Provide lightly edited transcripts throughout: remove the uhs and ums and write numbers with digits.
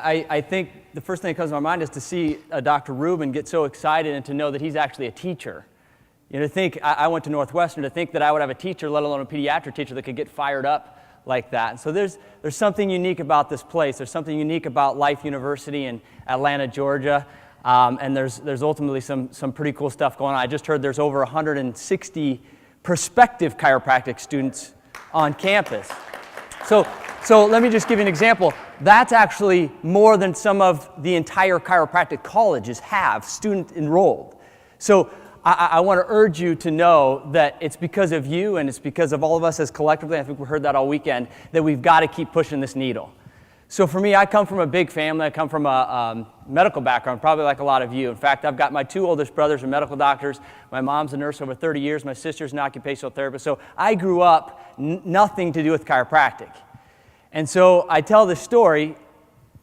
I think the first thing that comes to my mind is to see Dr. Rubin get so excited and to know that he's actually a teacher. You know, to think, I went to Northwestern, to think that I would have a teacher, let alone a pediatric teacher, that could get fired up like that. And so there's something unique about this place. There's something unique about Life University in Atlanta, Georgia. And there's ultimately some pretty cool stuff going on. I just heard there's over 160 prospective chiropractic students on campus. So let me just give you an example. That's actually more than some of the entire chiropractic colleges have student enrolled. So I want to urge you to know that it's because of you and it's because of all of us as collectively, I think we heard that all weekend, that we've got to keep pushing this needle. So for me, I come from a big family. I come from a medical background, probably like a lot of you. In fact, I've got my two oldest brothers are medical doctors. My mom's a nurse over 30 years. My sister's an occupational therapist. So I grew up nothing to do with chiropractic. And so I tell this story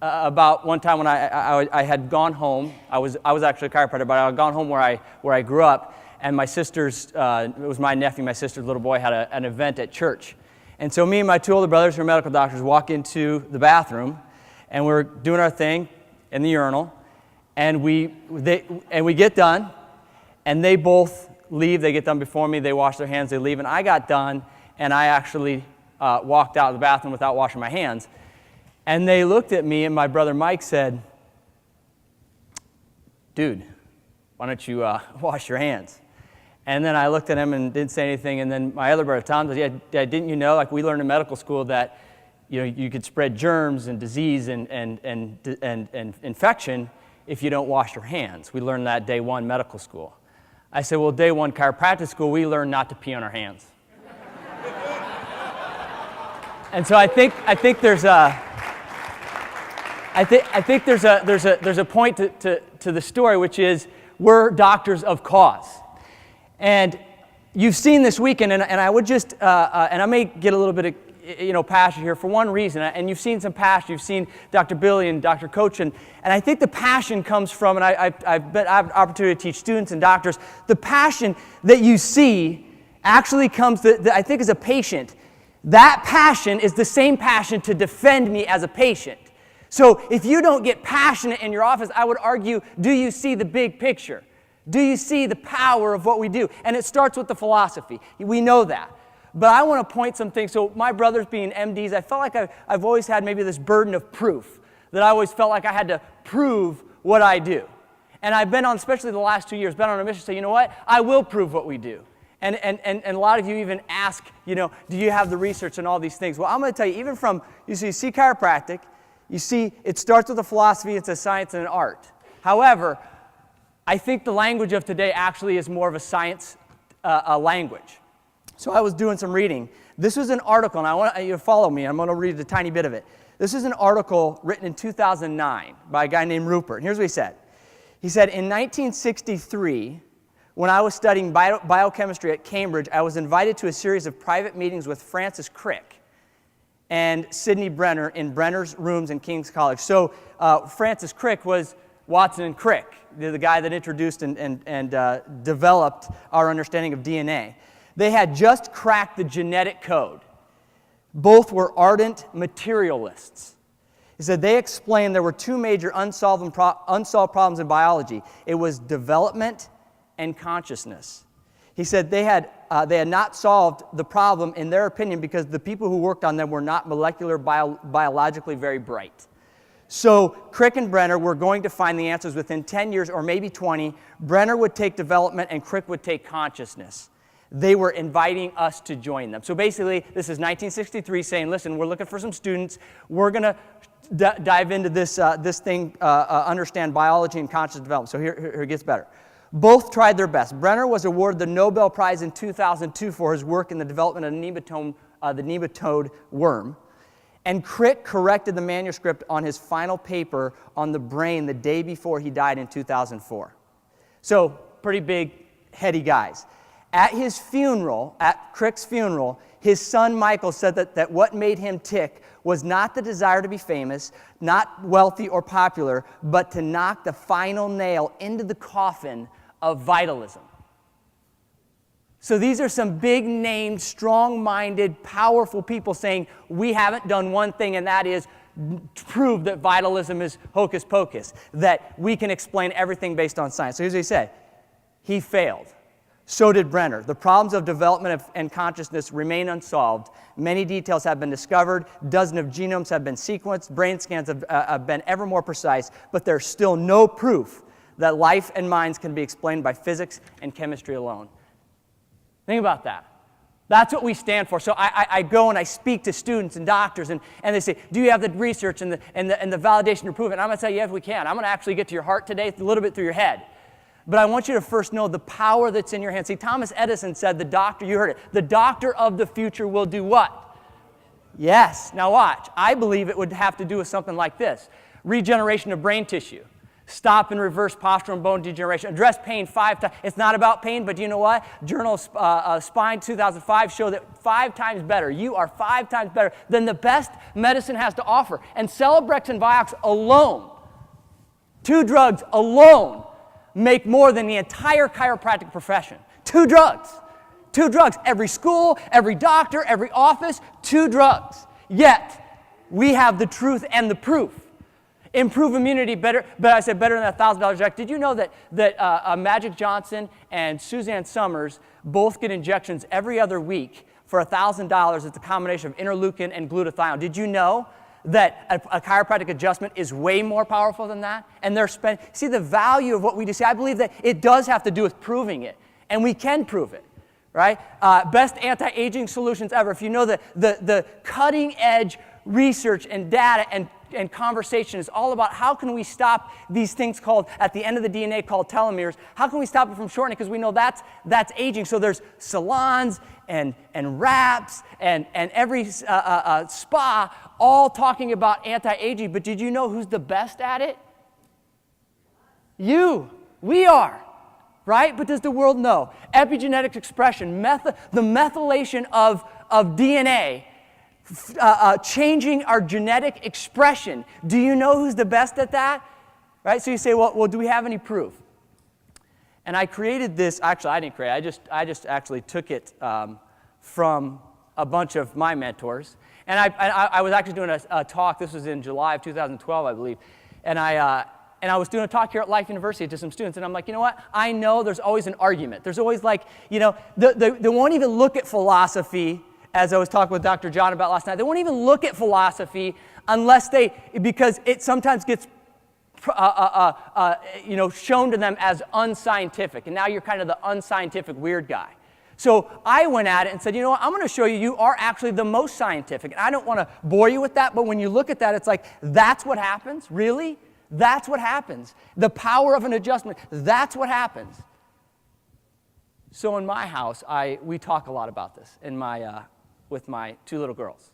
about one time when I had gone home. I was actually a chiropractor, but I had gone home where I grew up, and my sister's, it was my nephew, my sister's little boy, had an event at church. And so me and my two older brothers who are medical doctors walk into the bathroom, and we're doing our thing in the urinal, and we get done, and they both leave. They get done before me. They wash their hands. They leave, and I got done, and I actually walked out of the bathroom without washing my hands. And they looked at me, and my brother Mike said, "Dude, why don't you wash your hands?" And then I looked at him and didn't say anything. And then my other brother Tom said, "Yeah, Dad, didn't you know? Like we learned in medical school that you could spread germs and disease and infection if you don't wash your hands. We learned that day one medical school." I said, "Well, day one chiropractic school, we learned not to pee on our hands." And so I think there's a point to the story, which is we're doctors of cause. And you've seen this weekend, and I would just, and I may get a little bit of, passion here for one reason, and you've seen some passion. You've seen Dr. Billy and Dr. Coach, and I think the passion comes from, and I have an opportunity to teach students and doctors, the passion that you see actually comes, I think, as a patient. That passion is the same passion to defend me as a patient. So if you don't get passionate in your office, I would argue, do you see the big picture? Do you see the power of what we do? And it starts with the philosophy. We know that. But I want to point some things. So my brothers being MDs, I felt like I've always had maybe this burden of proof, that I always felt like I had to prove what I do. And I've been on, especially the last 2 years, been on a mission to say, you know what? I will prove what we do. And a lot of you even ask, do you have the research and all these things? Well, I'm going to tell you, even from, you see chiropractic, you see it starts with a philosophy, it's a science and an art. However, I think the language of today actually is more of a science language. So I was doing some reading. This was an article, and I want you to follow me. I'm going to read a tiny bit of it. This is an article written in 2009 by a guy named Rupert. And here's what he said. He said, in 1963, when I was studying biochemistry at Cambridge, I was invited to a series of private meetings with Francis Crick and Sidney Brenner in Brenner's rooms in King's College. So Francis Crick was Watson and Crick, the guy that introduced and developed our understanding of DNA. They had just cracked the genetic code. Both were ardent materialists. He said they explained there were two major unsolved problems in biology. It was development and consciousness. He said they had not solved the problem, in their opinion, because the people who worked on them were not biologically very bright. So Crick and Brenner were going to find the answers within 10 years or maybe 20. Brenner would take development and Crick would take consciousness. They were inviting us to join them. So basically, this is 1963 saying, listen, we're looking for some students. We're going to dive into this thing, understand biology and conscious development. So here it gets better. Both tried their best. Brenner was awarded the Nobel Prize in 2002 for his work in the development of the nematode worm. And Crick corrected the manuscript on his final paper on the brain the day before he died in 2004. So, pretty big, heady guys. At his funeral, at Crick's funeral, his son Michael said that what made him tick was not the desire to be famous, not wealthy or popular, but to knock the final nail into the coffin of vitalism. So these are some big-named, strong-minded, powerful people saying, we haven't done one thing, and that is prove that vitalism is hocus pocus, that we can explain everything based on science. So here's what he said. He failed. So did Brenner. The problems of development and consciousness remain unsolved. Many details have been discovered. Dozens of genomes have been sequenced. Brain scans have been ever more precise. But there's still no proof that life and minds can be explained by physics and chemistry alone. Think about that. That's what we stand for. So I go and I speak to students and doctors, and they say, do you have the research and the validation to prove it? And I'm going to say, yes, we can. I'm going to actually get to your heart today, a little bit through your head. But I want you to first know the power that's in your hands. See, Thomas Edison said the doctor, you heard it, the doctor of the future will do what? Yes. Now watch. I believe it would have to do with something like this. Regeneration of brain tissue. Stop and reverse postural and bone degeneration. Address pain 5 times. It's not about pain, but do you know what? Journal of Spine 2005 showed that 5 times better. You are 5 times better than the best medicine has to offer. And Celebrex and Vioxx alone, 2 drugs alone, make more than the entire chiropractic profession. 2 drugs. 2 drugs. Every school, every doctor, every office, 2 drugs. Yet, we have the truth and the proof. Improve immunity better, but I said better than $1,000 check. Did you know that Magic Johnson and Suzanne Summers both get injections every other week for $1,000? It's a combination of interleukin and glutathione. Did you know that a chiropractic adjustment is way more powerful than that? And they're see the value of what we do. See, I believe that it does have to do with proving it, and we can prove it, right? Best anti-aging solutions ever. If you know the cutting edge research and data and conversation is all about how can we stop these things called, at the end of the DNA, called telomeres. How can we stop it from shortening? Because we know that's aging. So there's salons and wraps and every spa all talking about anti-aging. But did you know who's the best at it? You. We are. Right? But does the world know? Epigenetic expression, the methylation of DNA, changing our genetic expression. Do you know who's the best at that? Right? So you say, well, do we have any proof? And I created this. Actually, I didn't create it. I just actually took it from a bunch of my mentors. And I was actually doing a talk. This was in July of 2012, I believe. And I was doing a talk here at Life University to some students, and I'm like, you know what? I know there's always an argument. There's always like, they won't even look at philosophy, as I was talking with Dr. John about last night. They won't even look at philosophy unless because it sometimes gets shown to them as unscientific, and now you're kind of the unscientific weird guy. So I went at it and said, you know what, I'm going to show you are actually the most scientific. And I don't want to bore you with that, but when you look at that, it's like, that's what happens? Really? That's what happens. The power of an adjustment, that's what happens. So in my house, we talk a lot about this with my 2 little girls.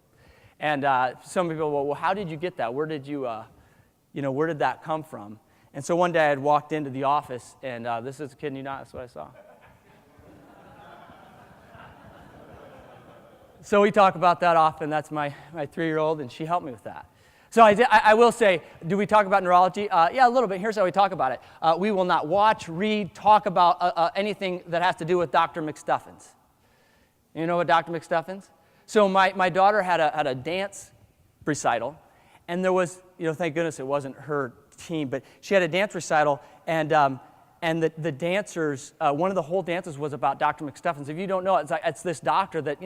And some people go, well, how did you get that? Where did where did that come from? And so one day I had walked into the office, and this is, kidding you not, that's what I saw. So we talk about that often. That's my 3-year-old, and she helped me with that. So I will say, do we talk about neurology? Yeah, a little bit. Here's how we talk about it. We will not watch, read, talk about anything that has to do with Dr. McStuffins. You know what Dr. McStuffins? So my daughter had a dance recital, and there was, thank goodness it wasn't her team, but she had a dance recital, and the dancers, one of the whole dances was about Dr. McStuffins. If you don't know, it's this doctor that,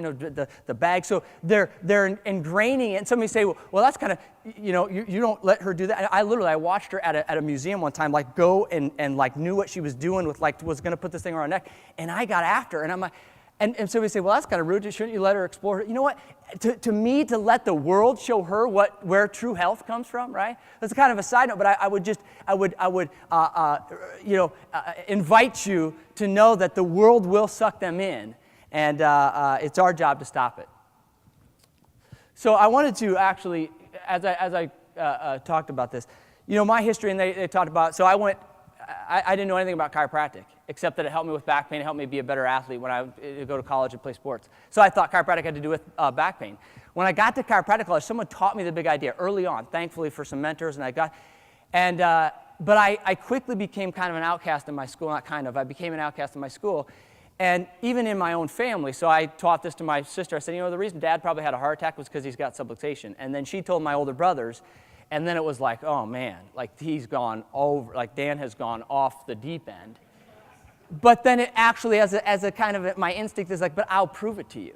the bag. So they're ingraining it. And somebody say, well, that's kind of, you don't let her do that. I watched her at a museum one time, like go and like knew what she was doing with, like was going to put this thing around her neck. And I got after her, and I'm like, and somebody say, well, that's kind of rude. Shouldn't you let her explore her? You know what? To me, to let the world show her where true health comes from, right? That's kind of a side note, but I would invite you to know that the world will suck them in, and it's our job to stop it. So I wanted to actually, as I talked about this, my history, and they talked about. So I didn't know anything about chiropractic, except that it helped me with back pain. It helped me be a better athlete when I would go to college and play sports. So I thought chiropractic had to do with back pain. When I got to chiropractic college, someone taught me the big idea early on, thankfully for some mentors, but I quickly became kind of an outcast in my school. Not kind of, I became an outcast in my school. And even in my own family, so I taught this to my sister. I said, the reason Dad probably had a heart attack was because he's got subluxation. And then she told my older brothers, and then it was like, oh man, like he's gone over, like Dan has gone off the deep end. But then it actually, as a kind of, my instinct is like, but I'll prove it to you.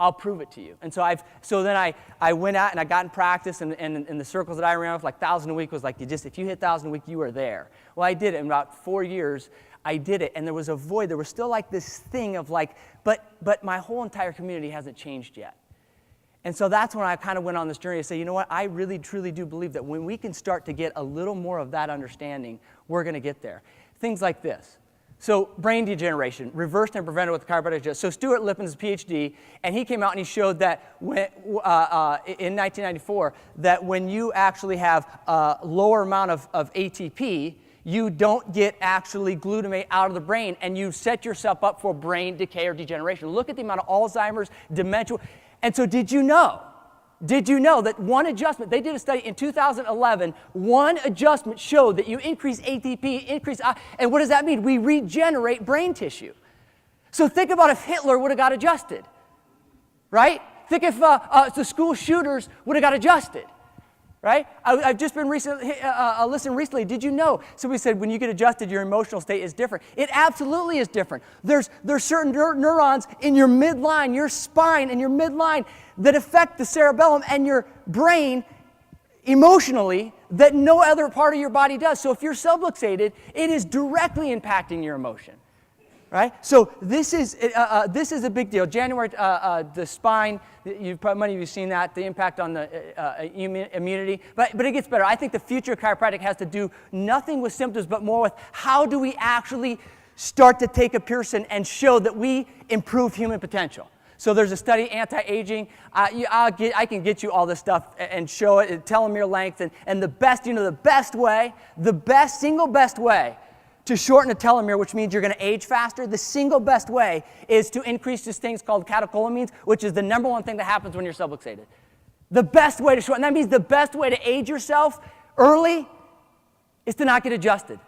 I'll prove it to you. And so then I went out and I got in practice, and in the circles that I ran with, like 1,000 a week was like, if you hit 1,000 a week, you are there. Well, I did it in about 4 years. I did it, and there was a void. There was still like this thing of like, but my whole entire community hasn't changed yet. And so that's when I kind of went on this journey to say, you know what, I really, truly do believe that when we can start to get a little more of that understanding, we're going to get there. Things like this. So brain degeneration, reversed and prevented with chiropractic adjustment. So Stuart Lipman's PhD, and he came out and he showed that in 1994, that when you actually have a lower amount of ATP, you don't get actually glutamate out of the brain, and you set yourself up for brain decay or degeneration. Look at the amount of Alzheimer's, dementia. And so did you know that one adjustment, they did a study in 2011, one adjustment showed that you increase ATP, and what does that mean? We regenerate brain tissue. So think about if Hitler would have got adjusted, right? Think if the school shooters would have got adjusted. Right? I've just been listening recently. Did you know? Somebody said when you get adjusted, your emotional state is different. It absolutely is different. There's certain neurons in your midline, your spine, and your midline that affect the cerebellum and your brain emotionally that no other part of your body does. So if you're subluxated, it is directly impacting your emotion. Right? So this is a big deal. January, the spine, many of you have seen that, the impact on the immunity. But it gets better. I think the future of chiropractic has to do nothing with symptoms, but more with how do we actually start to take a person and show that we improve human potential. So there's a study, anti-aging. I can get you all this stuff and show it, telomere length, and the best, the single best way to shorten a telomere, which means you're going to age faster, the single best way is to increase these things called catecholamines, which is the number one thing that happens when you're subluxated. The best way to shorten, that means the best way to age yourself early is to not get adjusted.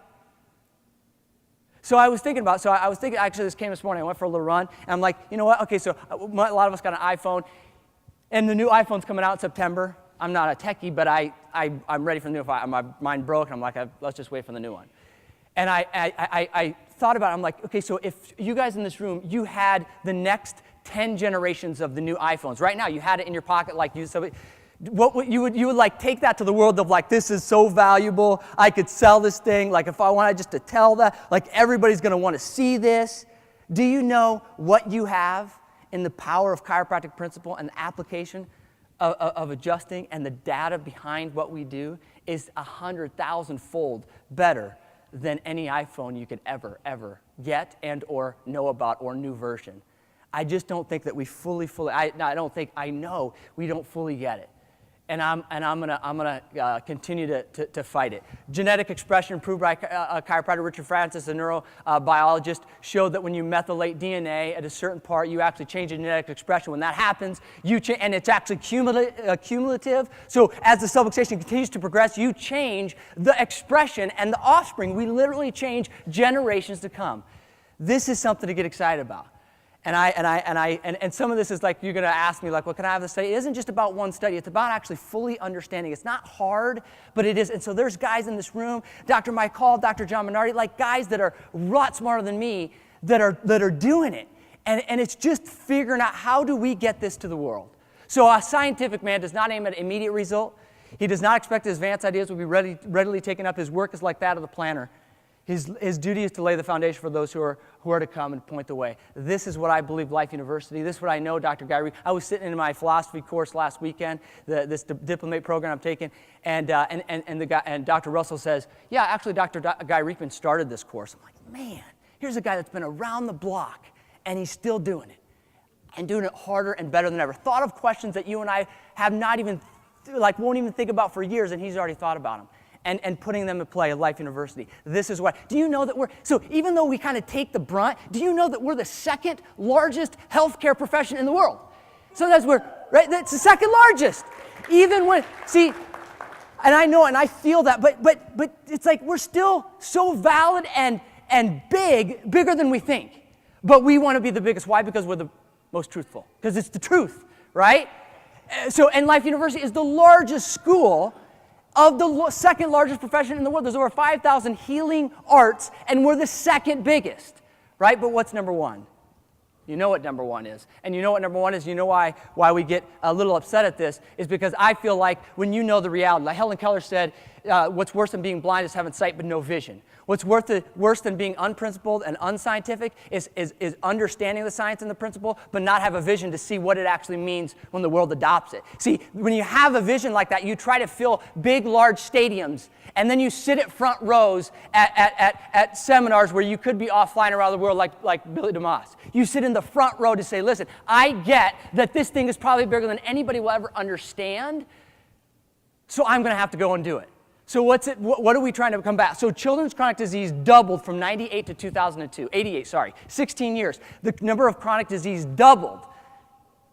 So I was thinking, actually this came this morning, I went for a little run, and I'm like, you know what, okay, so a lot of us got an iPhone, and the new iPhone's coming out in September. I'm not a techie, but I'm ready for the new one. My mind broke, and I'm like, let's just wait for the new one. And I thought about it. I'm like, okay, so if you guys in this room, you had the next 10 generations of the new iPhones. Right now, you had it in your pocket like you. So you would like take that to the world of like, this is so valuable. I could sell this thing. Like if I wanted just to tell that, like everybody's going to want to see this. Do you know what you have in the power of chiropractic principle and the application of adjusting, and the data behind what we do is 100,000-fold better than any iPhone you could ever get and or know about, or new version. I just don't think that we I know we don't fully get it. And I'm gonna continue to fight it. Genetic expression improved by chiropractor Richard Francis, a neurobiologist, showed that when you methylate DNA at a certain part, you actually change the genetic expression. When that happens, and it's actually cumulative. So as the subluxation continues to progress, you change the expression and the offspring. We literally change generations to come. This is something to get excited about. And some of this is like, you're going to ask me, like, well, can I have the study? It isn't just about one study. It's about actually fully understanding. It's not hard, but it is. And so there's guys in this room, Dr. Mike Hall, Dr. John Minardi, like guys that are a lot smarter than me that are doing it. And it's just figuring out, how do we get this to the world? So a scientific man does not aim at immediate result. He does not expect his advanced ideas will be readily taken up. His work is like that of the planner. His duty is to lay the foundation for those who are to come and point the way. This is what I believe Life University. This is what I know Dr. Guy Reed. I was sitting in my philosophy course last weekend, this diplomate program I'm taking, and Dr. Russell says, yeah, actually Dr. Guy Reedman started this course. I'm like, man, here's a guy that's been around the block, and he's still doing it, and doing it harder and better than ever. Thought of questions that you and I have not even, won't even think about for years, and he's already thought about them. And putting them in play at Life University. This is what, do you know that so even though we kind of take the brunt, do you know that we're the second largest healthcare profession in the world? Sometimes right, that's the second largest. Even when, see, and I know and I feel that, but it's like we're still so valid and bigger than we think. But we want to be the biggest. Why? Because we're the most truthful. Because it's the truth, right? So, and Life University is the largest school of the second largest profession in the world. There's over 5,000 healing arts, and we're the second biggest, right? But what's number one? You know what number one is. And you know what number one is? You know why we get a little upset at this is because I feel like when you know the reality, like Helen Keller said, what's worse than being blind is having sight but no vision. What's worse than being unprincipled and unscientific is understanding the science and the principle, but not have a vision to see what it actually means when the world adopts it. See, when you have a vision like that, you try to fill big, large stadiums, and then you sit at front rows at seminars where you could be off flying around the world like Billy DeMoss. You sit in the front row to say, listen, I get that this thing is probably bigger than anybody will ever understand, so I'm going to have to go and do it. So what are we trying to combat? So children's chronic disease doubled from 98 to 2002, 88, sorry, 16 years. The number of chronic disease doubled.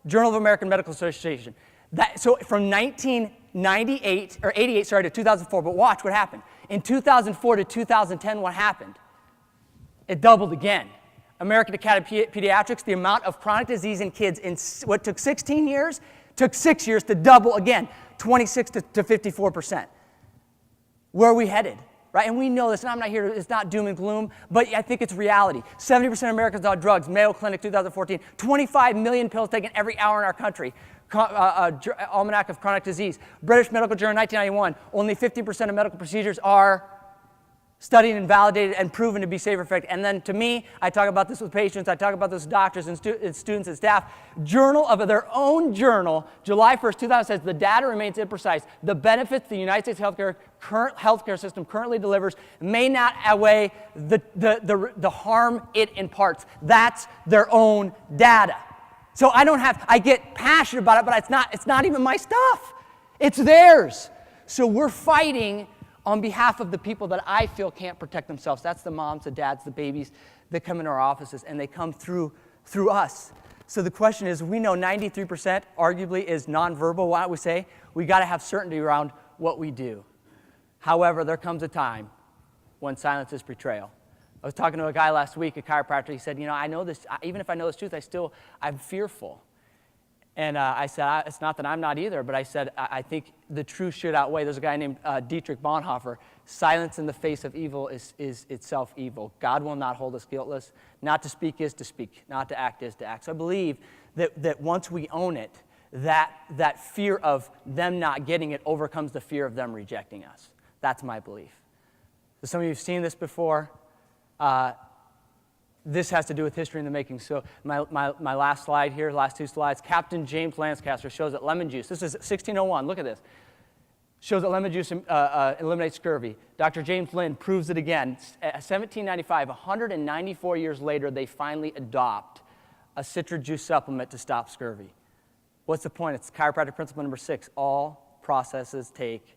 Journal of American Medical Association. So from 1998, or 88, sorry, to 2004, but watch what happened. In 2004 to 2010, what happened? It doubled again. American Academy of Pediatrics, the amount of chronic disease in kids in what took 16 years, took 6 years to double again, 26 to 54%. Where are we headed, right? And we know this, and I'm not here, it's not doom and gloom, but I think it's reality. 70% of Americans on drugs, Mayo Clinic 2014, 25 million pills taken every hour in our country. Almanac of Chronic Disease. British Medical Journal 1991, only 50% of medical procedures are studied and validated and proven to be safe or effective. And then to me, I talk about this with patients, I talk about this with doctors and students and staff. Journal of their own journal, July 1st, 2000 says the data remains imprecise. The benefits the United States current healthcare system currently delivers may not outweigh the harm it imparts. That's their own data. So I get passionate about it, but it's not even my stuff. It's theirs. So we're fighting on behalf of the people that I feel can't protect themselves. That's the moms, the dads, the babies that come into our offices, and they come through us. So the question is, we know 93% arguably is nonverbal. Why don't we say we got to have certainty around what we do? However, there comes a time when silence is betrayal. I was talking to a guy last week, a chiropractor. He said, I know this, even if I know this truth, I'm fearful. And I said, it's not that I'm not either, but I said, I think the truth should outweigh. There's a guy named Dietrich Bonhoeffer. Silence in the face of evil is itself evil. God will not hold us guiltless. Not to speak is to speak. Not to act is to act. So I believe that once we own it, that fear of them not getting it overcomes the fear of them rejecting us. That's my belief. So some of you have seen this before. This has to do with history in the making. So my last slide here, last two slides. Captain James Lancaster shows that lemon juice, this is 1601, look at this, shows that lemon juice eliminates scurvy. Dr. James Lind proves it again. 1795, 194 years later, they finally adopt a citrus juice supplement to stop scurvy. What's the point? It's chiropractic principle number 6. All processes take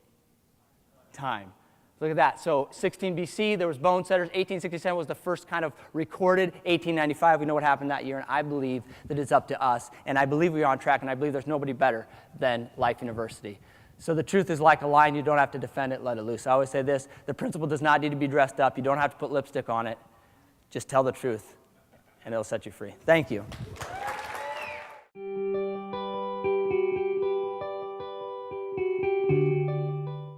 time. Look at that. So 16 BC, there was bone setters. 1867 was the first kind of recorded. 1895, we know what happened that year. And I believe that it's up to us. And I believe we are on track. And I believe there's nobody better than Life University. So the truth is like a lion. You don't have to defend it. Let it loose. I always say this. The principle does not need to be dressed up. You don't have to put lipstick on it. Just tell the truth, and it'll set you free. Thank you.